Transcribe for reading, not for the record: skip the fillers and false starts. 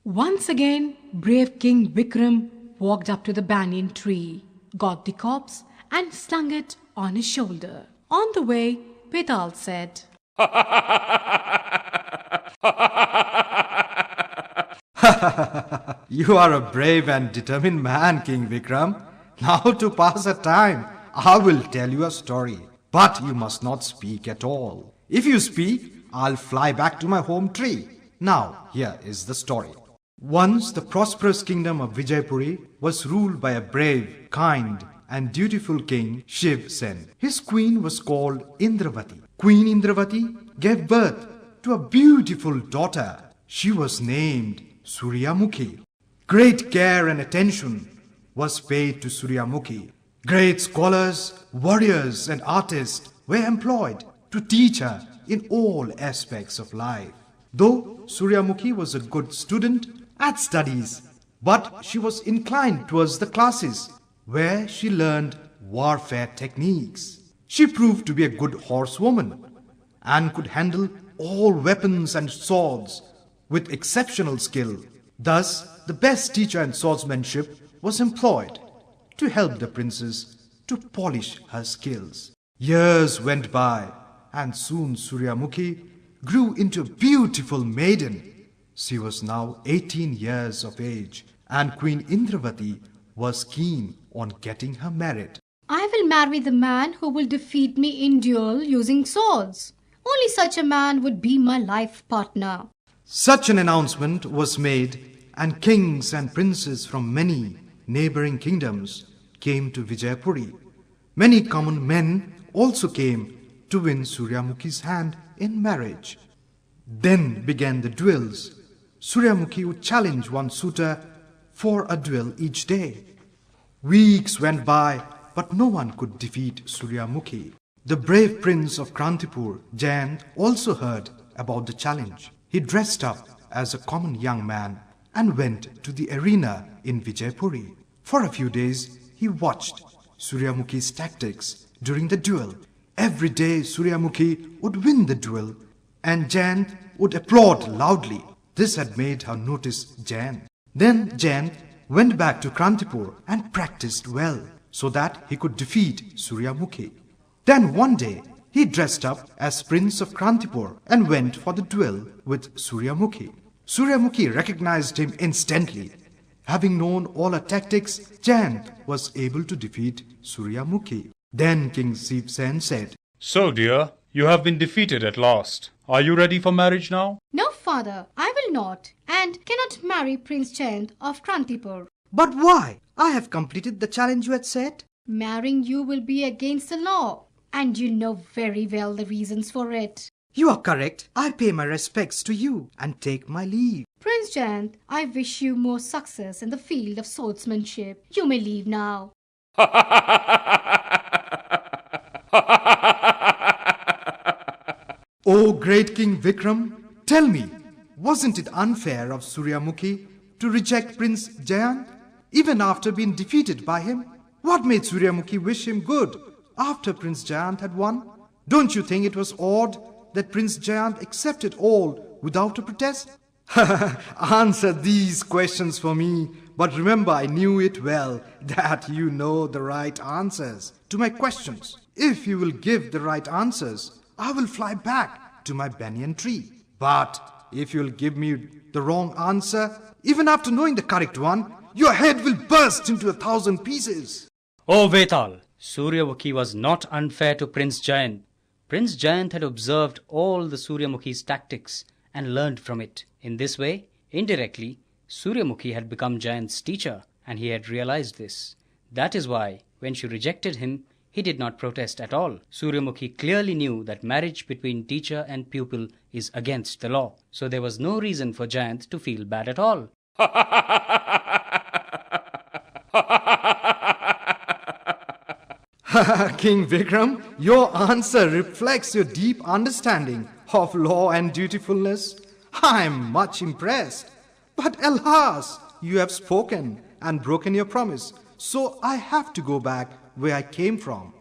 Once again, brave King Vikram walked up to the banyan tree, got the corpse, and slung it on his shoulder. On the way, Betal said, You are a brave and determined man, King Vikram. Now to pass the time, I will tell you a story. But you must not speak at all. If you speak, I'll fly back to my home tree. Now, here is the story. Once the prosperous kingdom of Vijaypuri was ruled by a brave, kind, and dutiful king, Shiv Sen. His queen was called Indravati. Queen Indravati gave birth to a beautiful daughter. She was named Suryamukhi. Great care and attention was paid to Suryamukhi. Great scholars, warriors, and artists were employed to teach her in all aspects of life. Though Suryamukhi was a good student at studies, but she was inclined towards the classes where she learned warfare techniques. She proved to be a good horsewoman and could handle all weapons and swords with exceptional skill. Thus, the best teacher in swordsmanship was employed to help the princess to polish her skills. Years went by, and soon Suryamukhi grew into a beautiful maiden. She was now 18 years of age, and Queen Indravati was keen on getting her married. I will marry the man who will defeat me in duel using swords. Only such a man would be my life partner. Such an announcement was made, and kings and princes from many neighboring kingdoms came to Vijaypuri. Many common men also came to win Suryamukhi's hand in marriage. Then began the duels. Suryamukhi would challenge one suitor for a duel each day. Weeks went by, but no one could defeat Suryamukhi. The brave prince of Krantipur, Jayant, also heard about the challenge. He dressed up as a common young man and went to the arena in Vijaypuri. For a few days, he watched Suryamukhi's tactics during the duel. Every day, Suryamukhi would win the duel, and Jayant would applaud loudly. This had made her notice Jayant. Then Jayant went back to Krantipur and practiced well, so that he could defeat Suryamukhi. Then one day, he dressed up as Prince of Krantipur and went for the duel with Suryamukhi. Suryamukhi recognized him instantly. Having known all her tactics, Jayant was able to defeat Suryamukhi. Then King Shiv Sen said, So, dear, you have been defeated at last. Are you ready for marriage now? No, father, I will not, and cannot marry Prince Chand of Krantipur. But why? I have completed the challenge you had set. Marrying you will be against the law, and you know very well the reasons for it. You are correct. I pay my respects to you and take my leave. Prince Chand, I wish you more success in the field of swordsmanship. You may leave now. O great King Vikram, tell me, wasn't it unfair of Suryamukhi to reject Prince Jayant even after being defeated by him? What made Suryamukhi wish him good after Prince Jayant had won? Don't you think it was odd that Prince Jayant accepted all without a protest? Answer these questions for me, but remember I knew it well that you know the right answers to my questions. If you will give the right answers, I will fly back to my banyan tree. But if you will give me the wrong answer, even after knowing the correct one, your head will burst into 1,000 pieces. Oh Vetal, Suryamukhi was not unfair to Prince Jayant. Prince Jayant had observed all the Suryamukhi's tactics and learned from it. In this way, indirectly, Suryamukhi had become Jayant's teacher, and he had realized this. That is why, when she rejected him, he did not protest at all. Suryamukhi clearly knew that marriage between teacher and pupil is against the law, so there was no reason for Jayant to feel bad at all. King Vikram, your answer reflects your deep understanding of law and dutifulness. I am much impressed. But alas, you have spoken and broken your promise, so I have to go back where I came from.